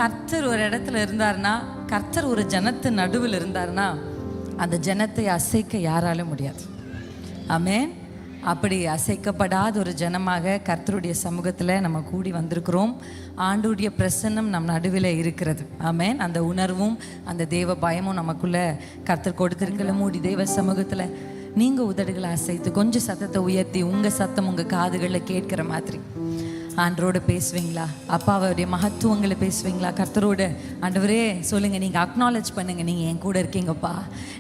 கர்த்தர் ஒரு இடத்துல இருந்தார்னா, கர்த்தர் ஒரு ஜனத்தின் நடுவில் இருந்தார்னா, அந்த ஜனத்தை அசைக்க யாராலும் முடியாது. ஆமென். அப்படி அசைக்கப்படாத ஒரு ஜனமாக கர்த்தருடைய சமூகத்தில் நம்ம கூடி வந்திருக்கிறோம். ஆண்டவருடைய பிரசன்னம் நம் நடுவில் இருக்கிறது. ஆமென். அந்த உணர்வும் அந்த தேவ பயமும் நமக்குள்ள கர்த்தர் கொடுத்திருக்கல. மூடி தேவ சமூகத்தில் நீங்கள் உதடுகளை அசைத்து கொஞ்சம் சத்தத்தை உயர்த்தி உங்கள் சத்தம் உங்கள் காதுகளில் கேட்கிற மாதிரி ஆண்டரோடு பேசுவீங்களா? அப்பாவுடைய மகத்துவங்களை பேசுவீங்களா? கர்த்தரோடு ஆண்டவரே சொல்லுங்கள். நீங்கள் அக்னாலேஜ் பண்ணுங்கள், நீங்கள் என் கூட இருக்கீங்கப்பா,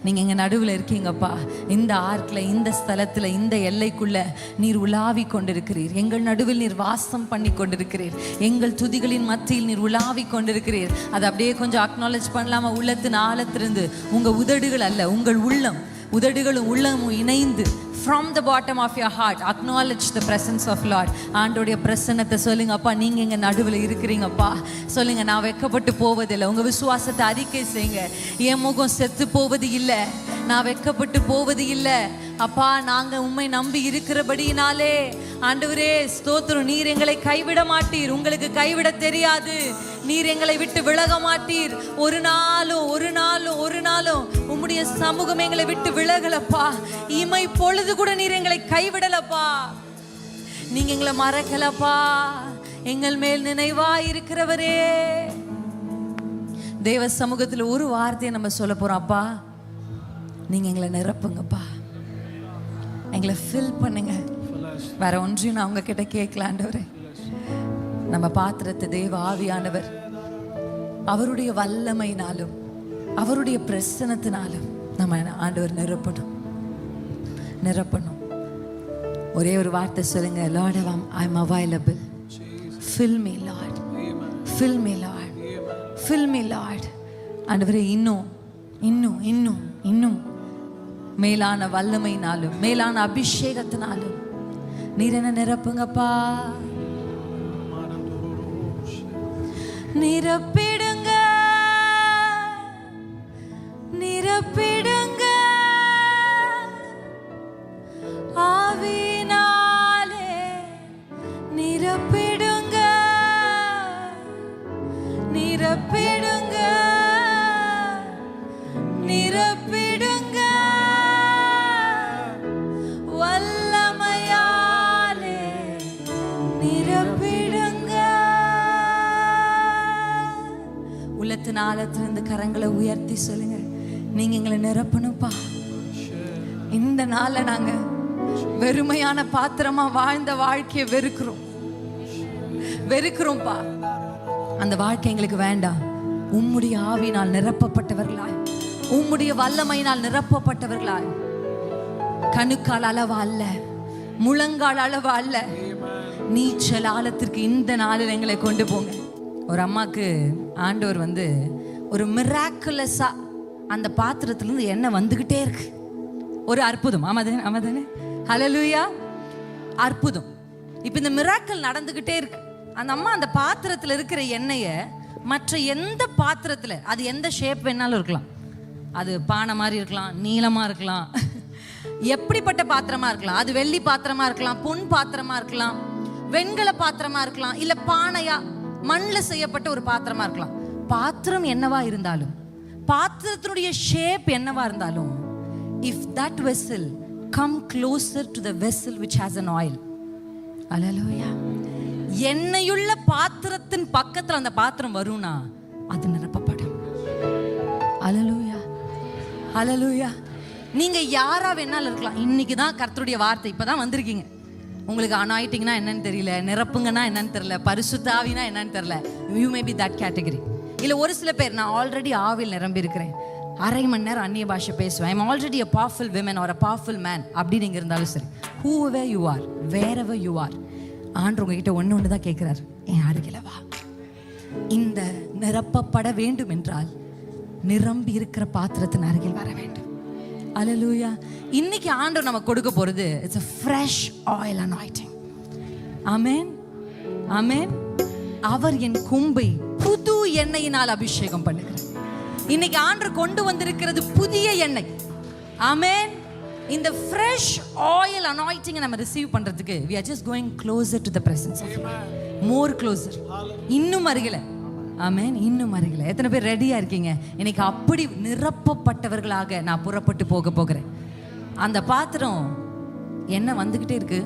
நீங்கள் எங்கள் நடுவில் இருக்கீங்கப்பா. இந்த ஆர்க்கில், இந்த ஸ்தலத்தில், இந்த எல்லைக்குள்ளே நீர் உலாவி கொண்டிருக்கிறீர். எங்கள் நடுவில் நீர் வாசம் பண்ணி கொண்டிருக்கிறீர். எங்கள் துதிகளின் மத்தியில் நீர் உலாவி கொண்டிருக்கிறீர். அதை அப்படியே கொஞ்சம் அக்னாலேஜ் பண்ணலாமா? உள்ளத்தின் ஆழத்திலிருந்து உங்கள் உதடுகள் அல்ல, உங்கள் உள்ளம், உதடுகளும் உள்ளமும் இணைந்து from the bottom of your heart acknowledge the presence of Lord. ஆண்டோடைய பிரசன்னத்தை சொல்லுங்க. அப்பா நீங்க எங்க நடுவில் இருக்கிறீங்கப்பா. சொல்லுங்க, நான் வெட்கப்பட்டு போவதில்லை. உங்க விசுவாசத்தை அறிக்கை செய்யுங்க. என் முகம் செத்து போவது இல்லை, நான் வெட்கப்பட்டு போவது இல்லை. அப்பா நாங்க உம்மை நம்பி இருக்கிறபடியினாலே ஆண்டவரே ஸ்தோத்திரம். நீர் எங்களை கைவிட மாட்டீர், உங்களுக்கு கைவிட தெரியாது. நீர் எங்களை விட்டு விலக மாட்டீர். ஒரு நாளும் உம்முடைய சமூகம் எங்களை விட்டு விலகலப்பா. இமை பொழுது கூட நீர் எங்களை கைவிடலப்பா. நீங்க எங்களை மறக்கலப்பா. எங்கள் மேல் நினைவா இருக்கிறவரே. தேவ சமூகத்தில் ஒரு வார்த்தையை நம்ம சொல்ல போறோம். அப்பா நீங்க எங்களை நிரப்புங்கப்பா, எங்களை ஃபில் பண்ணுங்க. வேற ஒன்றையும் நான் அவங்க கிட்ட கேட்கலாண்டவரே. நம்ம பாத்திரத்தை தேவ ஆவியானவர் அவருடைய வல்லமையினாலும் அவருடைய பிரசன்னத்தினாலும் நம்ம ஆண்டவர் நிரப்பணும். ஒரே ஒரு வார்த்தை சொல்லுங்க. Lord, I'm available. Fill me Lord. Fill me Lord. Fill me Lord. ஆண்டவரே இன்னும் மேலான வல்லமையினாலும் மேலான அபிஷேகத்தினாலும் நீர் என்ன நிரப்புங்கப்பா. நிரப்பிடுங்க, நிரப்பிடுங்க ஆவினாலே. நிரப்பிடுங்க, நிரப்பிடுங்க, நிரப்பிடுங்க வல்லமையாலே. நிரப்பிடுங்க. உள்ளத்தின் ஆழத்திலிருந்து கரங்களை உயர்த்தி சொல்லுங்க, நீங்க எங்களை நிரப்பணும்ப்பா. இந்த நாள்ல நாங்க வெறுமையான பாத்திரமா வாழ்ந்த வாழ்க்கையை வெறுக்கிறோம்ப்பா. அந்த வாழ்க்கை எங்களுக்கு வேண்டாம். உம்முடைய ஆவியினால் நிரப்பப்பட்டவர்களாய், உம்முடைய வல்லமையினால் நிரப்பப்பட்டவர்களாய், கணுக்கால் அளவா அல்ல, முழங்கால் அளவா அல்ல, நீச்சல் ஆழத்திற்கு இந்த நாளில் எங்களை கொண்டு போங்க. ஒரு அம்மாக்கு ஆண்டவர் ஒரு மிராக்குலஸா அந்த பாத்திரத்திலிருந்து எண்ணெய் வந்துகிட்டே இருக்கு. ஒரு அற்புதம். ஆமாதானே? ஹல்லேலூயா. அற்புதம். இப்போ இந்த மிராக்கல் நடந்துகிட்டே இருக்கு. அந்த அம்மா அந்த பாத்திரத்தில் இருக்கிற எண்ணெயை மற்ற எந்த பாத்திரத்தில், அது எந்த ஷேப் வேணாலும் இருக்கலாம், அது பானை மாதிரி இருக்கலாம், நீளமாக இருக்கலாம், எப்படிப்பட்ட பாத்திரமா இருக்கலாம், அது வெள்ளி பாத்திரமா இருக்கலாம், பொன் பாத்திரமா இருக்கலாம், வெண்கல பாத்திரமா இருக்கலாம், இல்லை பானையா மண்ணில் செய்யப்பட்ட ஒரு பாத்திரமா இருக்கலாம். பாத்திரம் என்னவா இருந்தாலும், பாத்திரத்தினுடைய ஷேப் என்னவா இருந்தாலும், if that vessel come closer to the vessel which has an oil, அல்லேலூயா, எண்ணெயுள்ள பாத்திரத்தின் பக்கத்தில் அந்த பாத்திரம் வரும்னா அது நிரப்பப்படும். அல்லேலூயா, அல்லேலூயா. நீங்க யாரா வேணாலும் இருக்கலாம். இன்னைக்கு தான் கர்த்தருடைய வார்த்தை இப்பதான் வந்திருக்கீங்க. உங்களுக்கு அனாயிட்டிங்னா என்னன்னு தெரியல, நிரப்புங்கன்னா என்னன்னு தெரியல, பரிசுத்த ஆவினா என்னன்னு தெரியல. You may be that category. இல்லை ஒரு சில பேர், நான் ஆல்ரெடி ஆவில் நிரம்பி இருக்கிறேன், அரை மணி நேரம் அந்நிய பாஷை பேசுவேன், I am already a powerful woman or a powerful man அப்படி நீங்க இருந்தாலும் சரி, whoever you are, wherever you are, ஆண்டவர் உங்ககிட்ட ஒன்று தான் கேட்கிறார். என் அருகில வா. இந்த நிரப்பப்பட வேண்டும் என்றால் நிரம்பி இருக்கிற பாத்திரத்தின் அருகில் வர வேண்டும். அல்லேலூயா. இன்னைக்கு ஆண்டவர் நமக்கு கொடுக்க போறது it's a fresh oil anointing. ஆமென், ஆமென். அவர் என் கொம்பை புது எண்ணெயினால் அபிஷேகம் பண்ணுகிறார். இன்னைக்கு ஆண்டவர் கொண்டு வந்திருக்கிறது புதிய எண்ணெய். ஆமென். இந்த fresh oil anointing நம்ம ரிசீவ் பண்றதுக்கு we are just going closer to the presence of God. more closer. இன்னும் அருகில. ஆமென். இன்னும் அருகில் எத்தனை பேர் ரெடியா இருக்கீங்க? இன்னைக்கு அப்படி நிரப்பப்பட்டவர்களாக நான் புறப்பட்டு போகிறேன். அந்த பாத்திரம் என்ன வந்துகிட்டே இருக்கு.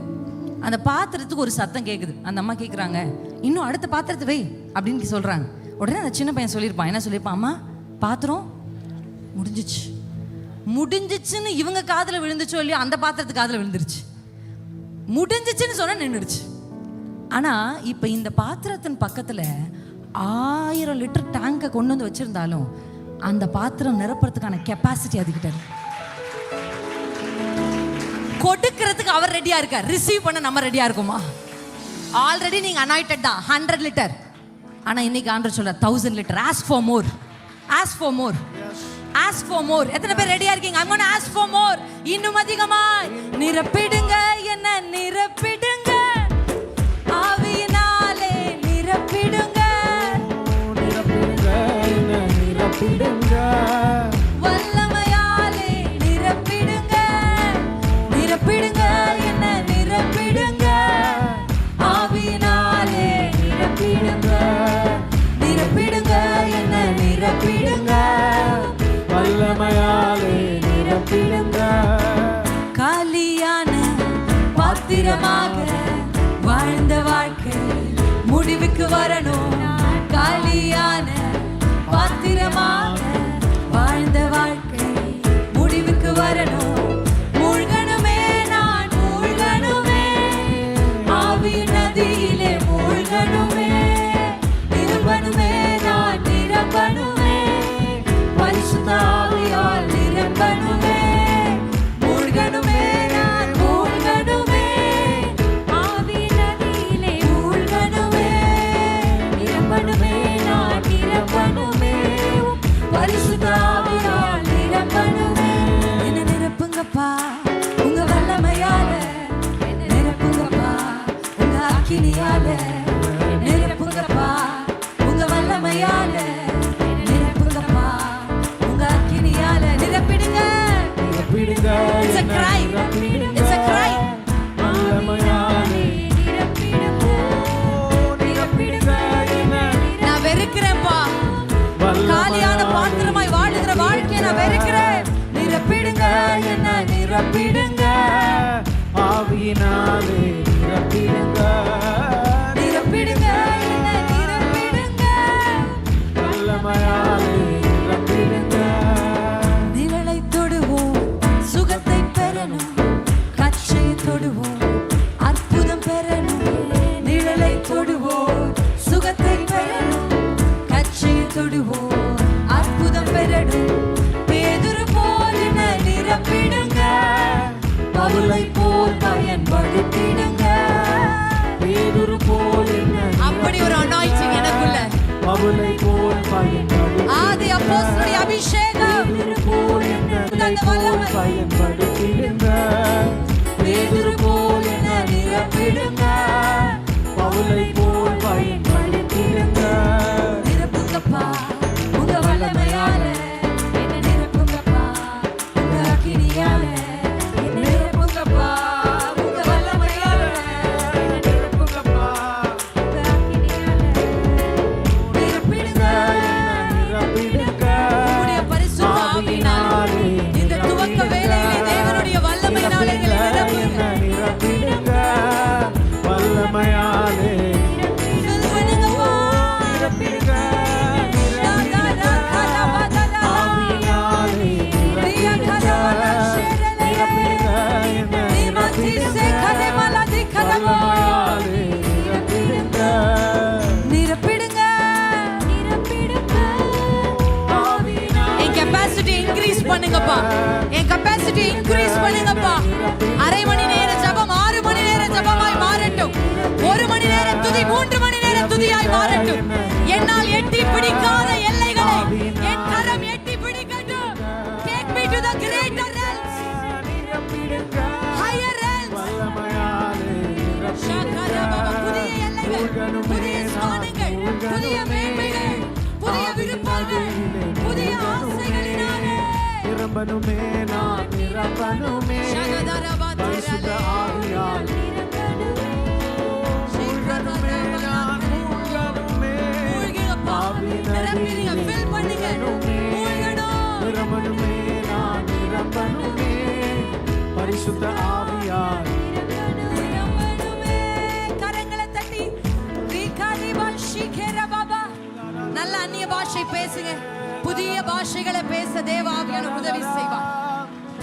அந்த பாத்திரத்துக்கு ஒரு சத்தம் கேட்குது. அந்த அம்மா கேட்குறாங்க, இன்னும் அடுத்த பாத்திரத்தை வை அப்படின்னு சொல்றாங்க. உடனே அந்த சின்ன பையன் சொல்லியிருப்பான், என்ன சொல்லியிருப்பான், அம்மா பாத்திரம் முடிஞ்சிச்சுன்னு இவங்க காதுல விழுந்துச்சோ இல்லையோ, அந்த பாத்திரத்துக்கு காதுல விழுந்துருச்சு. முடிஞ்சிச்சுன்னு சொன்னா நின்றுடுச்சு. ஆனா இப்ப இந்த பாத்திரத்தின் பக்கத்துல 1000 லிட்டர் டேங்கை கொண்டு வந்து வச்சிருந்தாலும் அந்த பாத்திரம் நிரப்புறதுக்கான கெப்பாசிட்டி அதுகிட்ட இருக்கு. கொடுக்கிறதுக்கு அவர் ரெடியா இருக்கார், ரிசீவ் பண்ண நம்ம ரெடியா இருக்குமா? ஆல்ரெடி நீங்க அனாயிட்டட் தான் 100 லிட்டர். ஆனா இன்னைக்கு ஆண்டவர் சொல்ற 1000 litre. Ask for more, ask for more, ask for more. எத்தனை பேர் ரெடியா இருக்கீங்க? I'm going to ask for more. இன்னும் அதிகமாய் நிரப்பிடுங்க, என்ன நிரப்பிடுங்க, ஆவியினாலே நிரப்பிடுங்க, நிரப்பிடுங்க, என்ன நிரப்பிடுங்க, வல்லமையாலே நிரப்பிடுங்க, நிரப்பிடுங்க, என்ன நிரப்பிடுங்க, ஆவியினாலே நிரப்பிடுங்க, நிரப்பிடுங்க, என்ன நிரப்பிடுங்க, வல்லமையாலே நிரப்பிடுங்க. காலியான பாத்திரமாக வாழ்ந்த வாழ்க்கை முடிவுக்கு வரணும். காலியான பாத்திரமாக வாழ்ந்த வாழ்க்கை முடிவுக்கு வரணும். மூழ்கணுமே, நான் மூழ்கணுமே, ஆவியின் நதியிலே மூழ்கணுமே, நிரம்பணுமே, நான் நிரம்பணுமே, பரிசுத்த ஆவியால் நிரம்பணுமே, மூழ்கணுமே, நான் மூழ்கணுமே, ஆவியின் நதியிலே மூழ்கணுமே, நிரம்பணுமே, நான் நிரம்பணுமே, பரிசுத்த ஆவியால் நிரம்பணுமே. என்ன நிரப்புங்கப்பா உங்க வல்லமையால, நிரப்புங்கப்பா உங்க அக்கினியால, நிரப்புங்கப்பா உங்க வல்லமையால, நிரப்புங்கப்பா உங்க அக்கினியால, நிரப்பிடுங்க. நிரப்பிடுங்க, It's a என்ன cry. நிரப்பிடுங்க, It's a cry. வல்லமையாலே நிரப்பிடுங்க, என்ன நான் வெறுக்கிறேன்ப்பா, காலியான பாத்திரமாய் வாழுகிற வாழ்க்கையை நான் வெறுக்கிறேன். நிரப்பிடுங்க, என்ன நிரப்பிடுங்க, ஆவியினாலே நிரப்பிடுங்க, நிரப்பிடுங்க, என்ன நிரப்பிடுங்க, வல்லமையாலே நிரப்பிடுங்க. நிழலை தொடுவோம், சுகத்தை பெறணும், கச்சையை தொடுவோம், அற்புதம் பெறணும். நிழலை தொடுவோம், சுகத்தை பெறணும், கச்சையை தொடுவோம், அற்புதம் பெறணும். பேதுரு போல் என்ன நிரப்பிடுங்க, பவுலை போல் பயன்படுத்திடுங்க. பேதுரு போல் என்ன அப்படி ஒரு anointing எனக்குள்ள, பவுலை போல் பயன்படுத்திடுங்க. ஆதி அப்போஸ்தலருடைய அபிஷேகம், பேதுரு போல் என்னை போல் பயன்படுத்திடுங்க. பேதுரு போல் என்ன நிரப்பிடுங்க, பவுலை போல் பயன்படுத்திடுங்க. நிரப்புங்கப்பா உங்க வல்லமையால, என்ன நிரப்புங்கப்பா உங்க அக்கினியால, என்ன நிரப்புங்கப்பா உங்க வல்லமையால, என்ன நிரப்புங்கப்பா உங்க அக்கினியால, நிரப்பிடுங்க, நிரப்பிடுங்க. உம்முடைய பரிசுத்த ஆவியினாலே இந்த துவக்க வேளையிலே தேவனுடைய வல்லமையினாலே எங்களை நிரப்புங்க. நிரப்பிடுங்க, வல்லமையாலே Fill பண்ணுங்கப்பா. நிரப்பிடுங்க. ஆவியினாலே நிரப்பிடுங்க. நிரப்பிடுங்க, என்ன வல்லமையாலே நிரப்பிடுங்க. நிரப்பிடுங்க. என் கெப்பாசிட்டி இன்க்ரீஸ் பண்ணுங்கப்பா, என் கெப்பாசிட்டி இன்க்ரீஸ் பண்ணுங்கப்பா. அரை மணி நேர ஜெபம் 6 மணி நேர ஜெபமாய் மாறட்டும். 1 மணி நேர துதி 3 மணி நேர துதியாய் மாறட்டும். என்னால் எட்டி பிடிக்காத எல்லைகளை என் கரம் எட்டி பிடிக்கட்டும். Take me to the greater realms, நிரப்பிடுங்க. higher realms. வல்லமையாலே ஷாகரபா, புதிய எல்லைகள், புதிய ஸ்தானங்கள், புதிய மேன்மைகள், புதிய விருப்பங்கள், புதிய ஆசைகளினாலே. நிரம்பணுமே, நான் நிரம்பணுமே, ஷகதரபா பரிசுத்த ஆவியால் மூழ்கணுமே, நான் மூழ்கணுமே, மூழ்கிங்கப்பா. ஆவியாலே நிரப்பிடுங்க, fill பண்ணுங்க, மூழ்கணும். நிரம்பணுமே நான் நிரம்பணுமே பரிசுத்த ஆவியால் நிரம்பணுமே. கரங்களை தட்டி ரீகாலி பாஷிகேர பாபா. நல்ல அந்நிய பாஷை பேசுங்க. புதிய பாஷைகளை பேச தேவ ஆவியானவர் உதவி செய்வார்.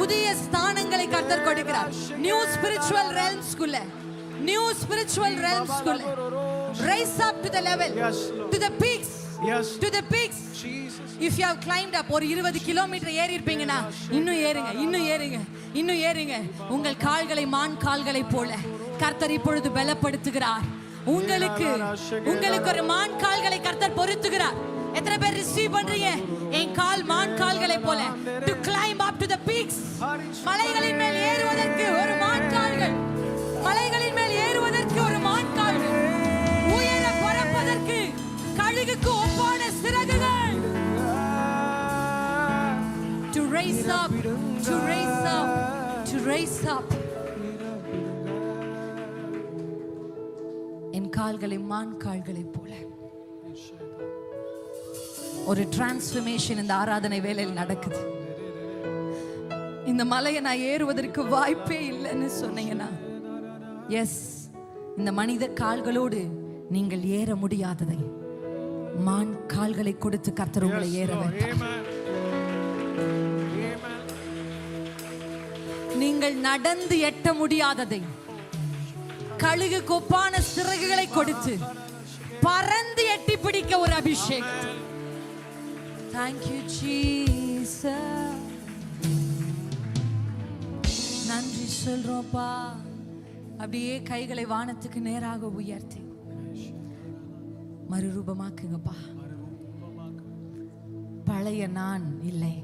புதிய ஸ்தானங்களை கர்த்தர் கொடுக்கிறார். நியூ ஸ்பிரிச்சுவல் realmsக்குள்ள, நியூ ஸ்பிரிச்சுவல் realmsக்குள்ள rise up to the level, to the peaks, to the peaks. If you have climbed up, ஒரு 20 கிலோமீட்டர் ஏறி இருப்பீங்கன்னா இன்னும் ஏறுங்க, இன்னும் ஏறுங்க, இன்னும் ஏறுங்க. உங்கள் கால்களை மான் கால்களை போல கர்த்தர் இப்பொழுது பலப்படுத்துகிறார். உங்களுக்கு ஒரு மான் கால்களை கர்த்தர் பொருத்துகிறார். எத்தனை பேர் ரிசீவ் பண்றீங்க? என் கால் மான் கால்களை போல. To climb up to the peaks. மலைகளின் மேல் ஏறுவதற்கு ஒரு மான் கால்கள், மலைகளின் மேல் ஏறுவதற்கு ஒரு மான் கால்கள், உயர பறப்பதற்கு கழுகுக்கு ஒப்பான சிறகுகள். To raise up, to raise up, to raise up. என் கால்களை மான் கால்களை போல. ஒரு டிரான்ஸ்ஃபர்மேஷன் இந்த ஆராதனை வேளையில் நடக்குது. இந்த மலையை நான் ஏறுவதற்கு வாய்ப்பே இல்லைன்னு சொன்னீங்கன்னா, எஸ், இந்த மனித கால்களோடு நீங்கள் ஏற முடியாததை மான் கால்களை கொடுத்து கர்த்தர் உங்களை ஏற வைப்பார். நீங்கள் நடந்து எட்ட முடியாததை கழுகு கொப்பான சிறகுகளை கொடுத்து பறந்து எட்டி பிடிக்க ஒரு அபிஷேகம். Thank you Jesus. நன்றி சொல்றோம்ப்பா. அப்படியே கைகளை வானத்துக்கு நேராக உயர்த்தி மறுரூபமாக்குங்கப்பா. பழைய நான் இல்லை,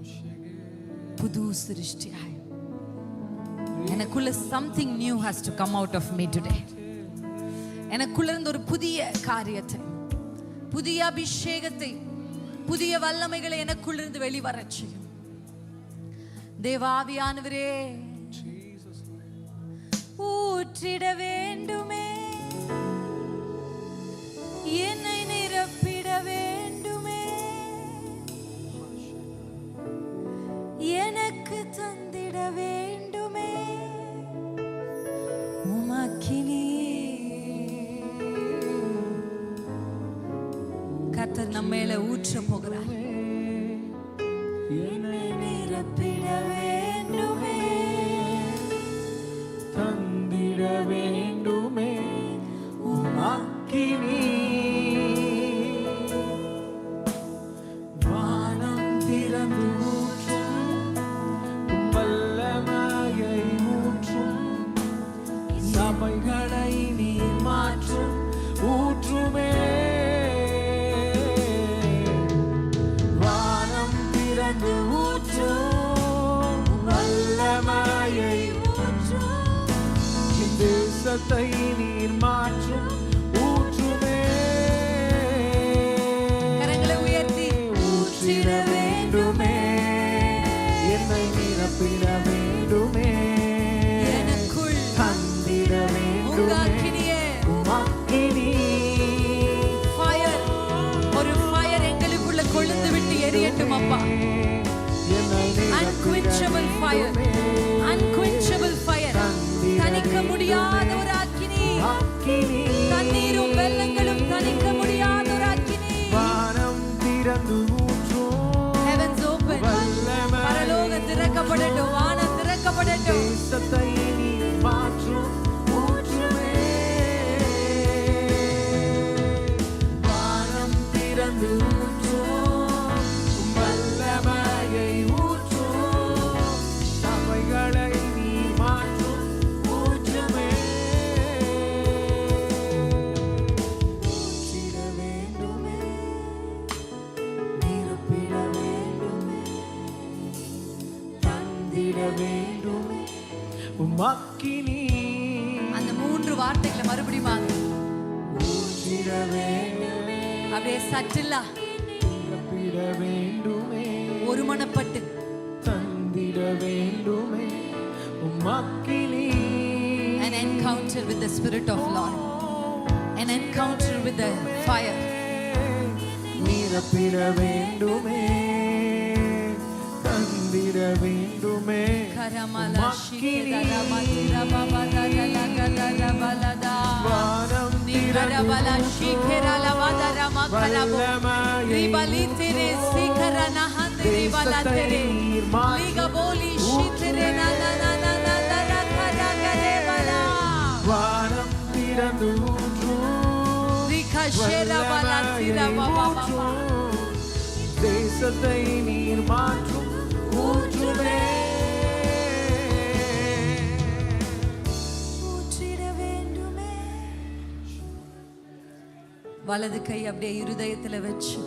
புது சிருஷ்டியாய் எனக்குள்ள something new has to come out of me today. எனக்குள்ள இருந்து ஒரு புதிய காரியத்தை, புதிய அபிஷேகத்தை, புதிய வல்லமைகளை எனக்குள்ளிருந்து வெளிவரச் செய்யும். தேவாவியானவரே ஊற்றிட வேண்டுமே, என்னை நிரப்பிட வேண்டுமே, எனக்கு தந்திட வேண்டுமே உமக்கினி. கர்த்தர் நம்ம மேல ஊற்ற போகிறார். என்னை நிரப்பிட வேண்டுமே, தந்திட வேண்டுமே உமக்கினி. வானம் திறந்து ஊற்றும் வல்லமையை ஊற்றும், சபைகளை நீர் மாற்றும் ஊற்றுமே. வல்லமையை ஊற்றும், தேசத்தை நீர் மாற்றும் ஊற்றுமே. கரங்களை உயர்த்தி ஊற்றிட வேண்டுமே, என்னை நிரப்பிட வேண்டுமே, எனக்குள் தந்திட வேண்டுமே உமக்கினி. ஃபயர், ஒரு ஃபயர் எங்களுக்குள்ள கொழுந்து விட்டு எரியட்டும் அப்பா. Unquenchable fire, unquenchable fire, தணிக்க முடியாத ஒரு அக்கினி, தண்ணீரும் வெள்ளங்களும் தணிக்க முடியாத ஒரு அக்கினி. வானம் திறந்து ஊற்றும், heavens open, பரலோகம் திறக்கப்படட்டும், வானம் திறக்கப்படட்டும். தேசத்தை நீர் மாற்றும் ஊற்றுமே. வானம் திறந்து ஊற்றும், வல்லமையை ஊற்றும், சபைகளை நீர் மாற்றும் ஊற்றுமே. ஊற்றிட வேண்டுமே, நிரப்பிட வேண்டுமே, தந்திட வேண்டுமே உமக்கினி. அந்த 3 வார்த்தைகளை மறுபடியும் வாங்க. ஊற்றிட வேண்டுமே, அப்படியே சற்றில்லா நிரப்பிட வேண்டுமே, ஒருமனப்பட்டு தந்திட வேண்டுமே உமக்கினி. an encounter with the Spirit of Lord, an encounter with the fire. நிரப்பிட வேண்டுமே, தந்திட வேண்டுமே. வானம் வானம் திறந்து தேசத்தை நீர் மாற்றும் ஊற்றுமே. வலது கை அப்படியே இருதயத்துல வச்சு,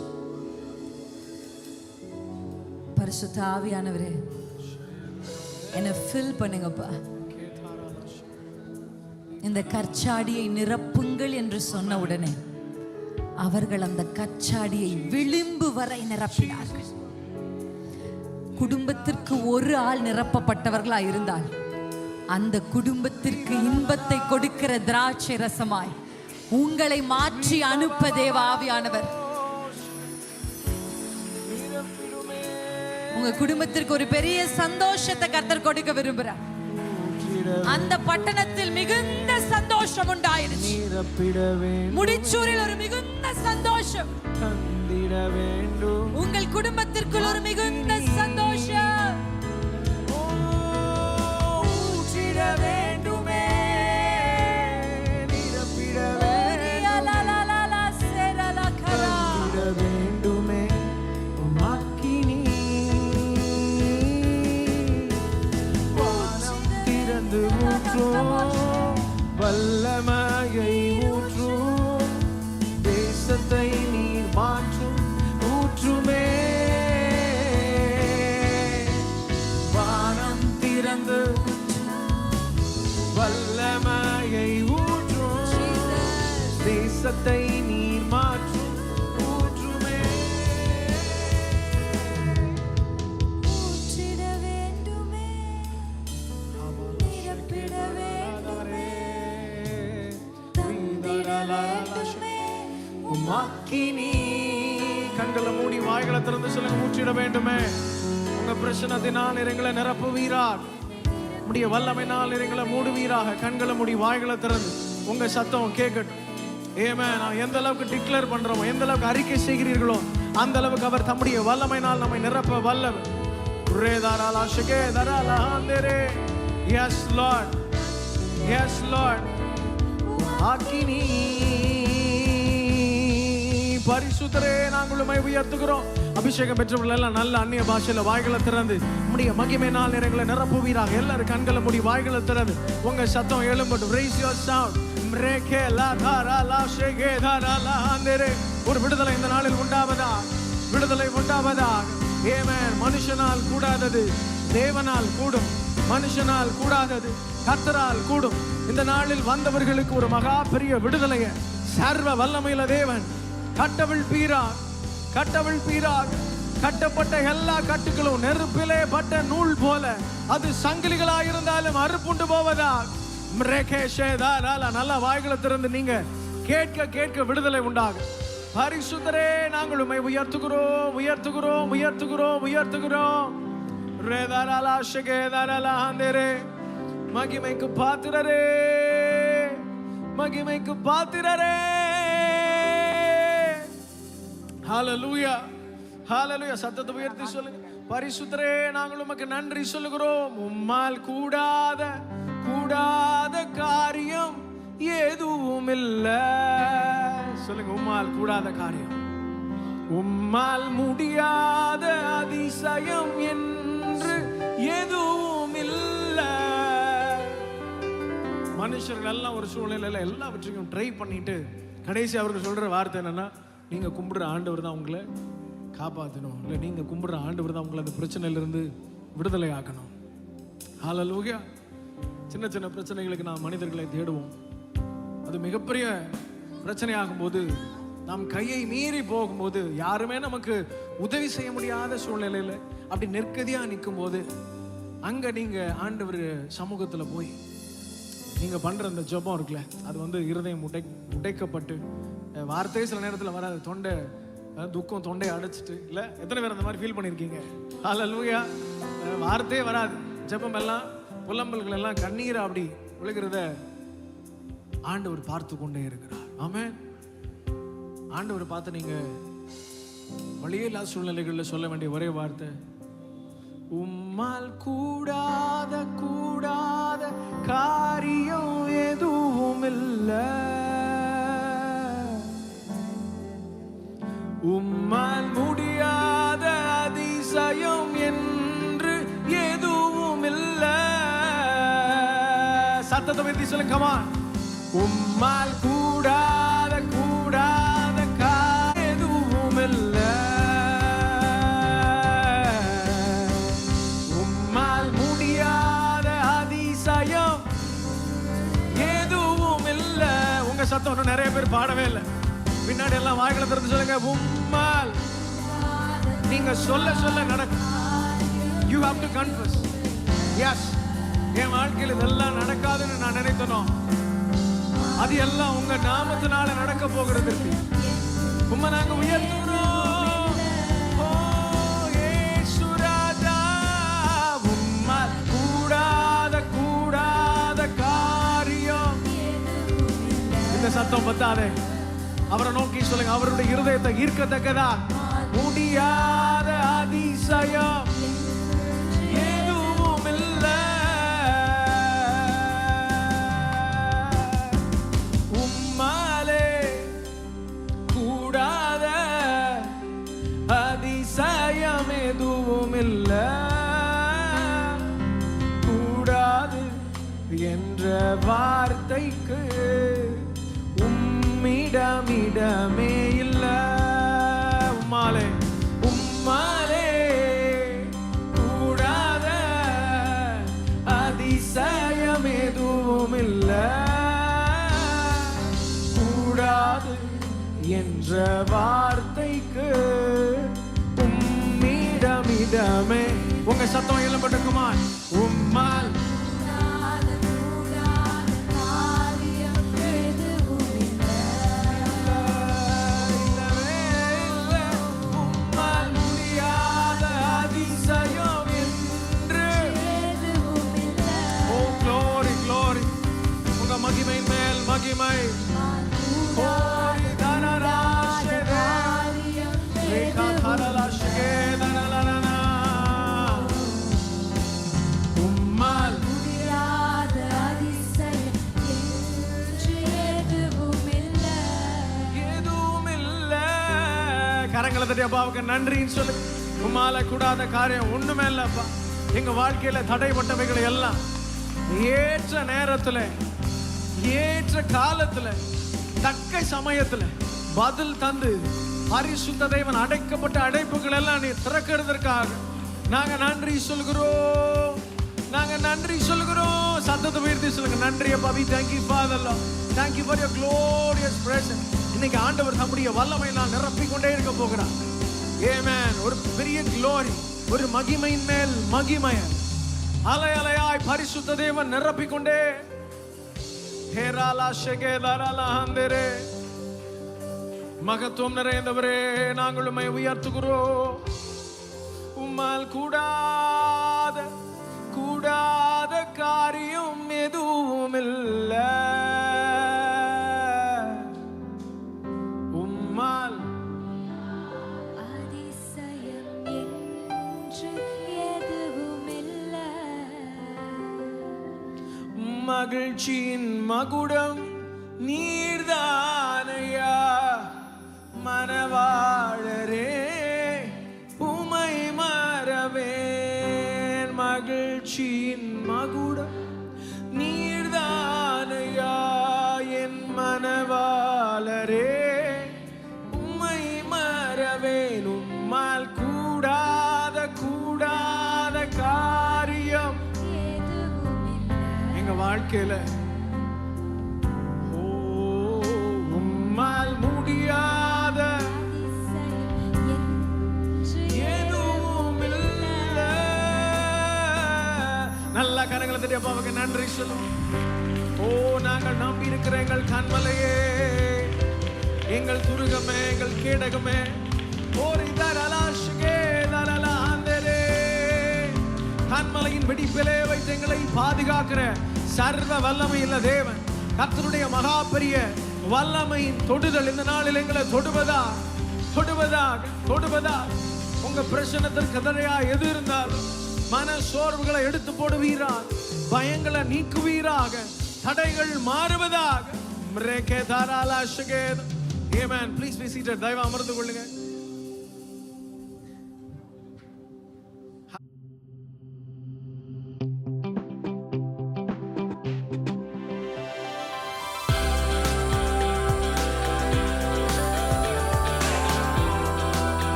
பரிசுத்த ஆவியானவரே என்னை ஃபில் பண்ணுங்கப்பா. இந்த கற்சாடியை நிரப்புங்கள் என்று சொன்ன உடனே அவர்கள் அந்த கற்சாடியை விளிம்பு வரை நிரப்பினார்கள். குடும்பத்திற்கு ஒரு ஆள் நிரப்பப்பட்டவர்களா இருந்தால் அந்த குடும்பத்திற்கு இன்பத்தை கொடுக்கிற திராட்சை ரசமாய் உங்களை மாற்றி அனுப்ப தேவ ஆவியானவர் உங்க குடும்பத்திற்கு ஒரு பெரிய சந்தோஷத்தை கர்த்தர் கொடுக்க விரும்புகிறார். அந்த பட்டணத்தில் மிகுந்த சந்தோஷம் உண்டாயிருச்சு. முடிச்சூரில் ஒரு மிகுந்த சந்தோஷம், உங்கள் குடும்பத்திற்குள் ஒரு மிகுந்த சந்தோஷம். வேண்டுமே, வேண்டுமே உமாக்கினி வானம் திறந்து ஊற்றும், வல்லமையை ஊற்றும், தேசத்தை நீர் மாற்றும் ஊற்றுமே. வானம் திறந்து வல்லமையை ஊற்றும், தேசத்தை நீர் மாற்றும் ஊற்றுமே. ஊற்றிட வேண்டுமே, நிரப்பிட வேண்டுமே, தந்திட வேண்டுமே உமாக்கினி. கண்களை மூடி வாய்களை திறந்து சொல்லுங்க, ஊற்றிட வேண்டுமே. உங்க பிரச்சனத்தினால் எங்களை நிரப்புவீராக, உடைய வல்லமையினால் எங்களை மூடுவீராக. கண்களை மூடி வாய்களை திறந்து உங்க சத்தம் கேட்கட்டும். ஆமென். நான் எந்த அளவுக்கு டிக்ளேர் பண்றோமோ, எந்த அளவுக்கு அறிக்கை செய்கிறீர்களோ அந்த அளவுக்கு அவர் தம்முடைய வல்லமையினால் நம்மை நிரப்ப வல்லவர். Yes Lord, yes Lord. Acne பரிசுத்தரே நாங்கள் உம்மை உயர்த்துகிறோம். அபிஷேகம் பெற்றவர்கள் எல்லாம் நல்ல அந்நிய பாஷையில வாய்களை திறந்து உம்முடைய மகிமையினால் எங்களை நிரப்புவீராக. எல்லாரும் கண்களை மூடி வாய்களை திறந்து உங்க சத்தம் எழும்பட்டும். Raise your sound. ஒரு விடுதலை இந்த நாளில் உண்டாவதா, விடுதலை உண்டாவதாக. ஆமென். மனுஷனால் கூடாதது தேவனால் கூடும், மனுஷனால் கூடாதது கர்த்தரால் கூடும். இந்த நாளில் வந்தவர்களுக்கு ஒரு மகா பெரிய விடுதலைய சர்வ வல்லமையுள்ள தேவன் கட்டவிழ் பீரார், கட்டவிழ் பீரார். கட்டப்பட்ட எல்லா கட்டுகளும் நெருப்பிலே பட்ட நூல் போல அது சங்கிலிகளாக இருந்தாலும் அறுப்புண்டு போவதா. நல்ல வாய்களை திறந்து நீங்க கேட்க கேட்க விடுதலை உண்டாகும். பரிசுத்தரே நாங்கள் உம்மை உயர்த்துகிறோம், உயர்த்துகிறோம், உயர்த்துகிறோம், உயர்த்துகிறோம். மகிமைக்கு பாத்திரரே, மகிமைக்கு பாத்திரரே. ஹல்லேலூயா, ஹல்லேலூயா. சத்தத்தை உயர்த்தி சொல்லுங்க. பரிசுத்தரே நாங்கள் உமக்கு நன்றி சொல்லுகிறோம். உம்மால் கூடாத கூடாத காரியம் எதுவும் இல்ல. சொல்லுங்க, உம்மால் கூடாத காரியம், உம்மால் முடியாத அதிசயம் என்று எதுவும் இல்ல. மனுஷர்கள் எல்லாம் ஒரு சூழ்நிலையில எல்லாவற்றையும் ட்ரை பண்ணிட்டு கடைசி அவருக்கு சொல்ற வார்த்தை என்னன்னா, நீங்க கும்பிடுற ஆண்டவர் தான் உங்களை காப்பாற்றணும், இல்லை நீங்க கும்பிடுற ஆண்டவர் தான் உங்களை அந்த பிரச்சனையிலிருந்து விடுதலை ஆக்கணும். ஹல்லேலூயா. சின்ன சின்ன பிரச்சனைகளுக்கு நாம் மனிதர்களை தேடுவோம். அது மிகப்பெரிய பிரச்சனையாகும் போது, நாம் கையை மீறி போகும்போது, யாருமே நமக்கு உதவி செய்ய முடியாத சூழ்நிலையில அப்படி நெருக்கடியா நிற்கும் போது, அங்க நீங்க ஆண்டவர் சமூகத்துல போய் நீங்க பண்ற அந்த ஜெபம் இருக்குல்ல, அது இருதயம் உடைக்கப்பட்டு வார்த்தை சில நேரத்தில் வராது, தொண்டை துக்கம் தொண்டையை அடைச்சிட்டு, இல்லை எத்தனை பேர் அந்த மாதிரி ஃபீல் பண்ணியிருக்கீங்க? ஹல்லேலூயா. வார்த்தையே வராது, ஜெபம் எல்லாம் புலம்பல்கள் எல்லாம் கண்ணீரை அப்படி விழுகிறத ஆண்டவர் பார்த்து கொண்டே இருக்கிறார். ஆமென். ஆண்டவர் பார்த்து நீங்க வழியே இல்லாத சூழ்நிலைகளில் சொல்ல வேண்டிய ஒரே வார்த்தை, உம்மால் கூடாத கூடாத காரியம் எதுவும் இல்லை, உம்மால் முடியாத அதிசயம் என்று எதுவும் இல்லை. சத்தத்தை வைத்து சொல்லுங்க, come on. உம்மால் கூடாத கூடாத காரியம் எதுவும் இல்லை, உம்மால் முடியாத அதிசயம் எதுவும் இல்லை. உங்க சத்தம் இன்னும் நிறைய பேர் பாடவே இல்லை. பின்னாடி எல்லாம் வாய்களை திறந்து சொல்லுங்க, உம்மால். நீங்க சொல்ல சொல்ல நடக்கும். You have to confess. Yes, என் வாழ்க்கையில் இதெல்லாம் நடக்காதுன்னு நான் நினைத்தனோ, அது எல்லாம் உங்க நாமத்தினால நடக்க போகிறது. உம்மை நாங்க உயர்த்துறோம். ஓ இயேசு ராஜா, உம்மால் கூடாத கூடாத காரியம். இந்த சத்தம் பத்தாதே, அவரை நோக்கி சொல்லுங்க, அவருடைய இருதயத்தை ஈர்க்கத்தக்கதா முடியாத அதிசயம் எதுவும் இல்லை, உம்மாலே கூடாத அதிசயம் எதுவும் இல்லை, கூடாது என்ற வார்த்தைக்கு இடமே இல்ல. உம்மாலே உம்மாலே கூடாத அதிசயம் எதுவும் இல்ல, கூடாது என்ற வார்த்தைக்கு உம்மிடமே. உங்க சத்தம் எழும்பட்டுக்குமா? உம்மால் மகிமை மேல் மகிமை. உம்மால் முடியாத அதிசயம் எதுவும் இல்லை, எதுவும் இல்லை. கரங்களை தட்டி அப்பாவுக்கு நன்றின்னு சொல்லு. உம்மால கூடாத காரியம் ஒண்ணுமே இல்லப்பா. எங்க வாழ்க்கையில தடைப்பட்டவைகளை எல்லாம் ஏற்ற நேரத்துல ஏற்ற காலத்துல தக்க சமயத்துல பதில் தந்து பரிசுத்த தேவன் அடைக்கப்பட்ட அடைப்புகள் எல்லாம் நீ திறக்கிறதற்காக நாங்க நன்றி சொல்கிறோம், நாங்க நன்றி சொல்கிறோம். சத்தத்தை உயர்த்தி சொல்லுங்க, நன்றி அப்பா. we thank you father lord, thank you for your glorious presence. இன்னைக்கு ஆண்டவர் தம்முடைய வல்லமையினால் நிரப்பிக் கொண்டே இருக்க போகிறார். ஆமென். ஒரு பெரிய glory, ஒரு மகிமையின் மேல் மகிமை, அலை அலையாய் பரிசுத்த தேவன் நிரப்பிக் கொண்டே. மகத்துவம் நிறைந்தவரே, நாங்கள் உம்மை உயர்த்துகிறோம். உம்மால் கூடாத கூடாத காரியம் எதுவும் இல்லை, உம்மால் அதிசயம் என்று எதுவும் இல்லை, மகிழ்ச்சியின் மகுடம் நீர்தானையா மனவாழரே, உமை மறவேன். மகிழ்ச்சியின் மகுடம் நீர்தானையா என் மனவாளரே, உமை மறவேன். உம்மால் கூடாத கூடாத காரியம் எங்க வாழ்க்கையில உம்மால் முடியாத எதுவும் இல்லை. நல்லா கரங்களை தட்டி அப்பாவுக்கு நன்றி சொல்லுவோம். ஓ நாங்கள் நம்பி இருக்கிற எங்கள் கண்மலையே, எங்கள் துருகமே, எங்கள் கேடகமே, கண்மலையின் வெடிப்பிலே வைத்து எங்களை பாதுகாக்கிற சர்வ வல்லமை இல்ல தேவன், கர்த்தருடைய மகா பெரிய வல்லமையின் தொடுதல் இந்த நாளில் எங்களை தொடுவதாக உங்க பிரச்சனத்திற்கு எதிரையா எது இருந்தாலும் மன சோர்வுகளை எடுத்து போடுவீராக, பயங்களை நீக்குவீராக, தடைகள் மாறுவதாக. Amen. Please be seated. தயவு அமர்ந்து கொள்ளுங்க.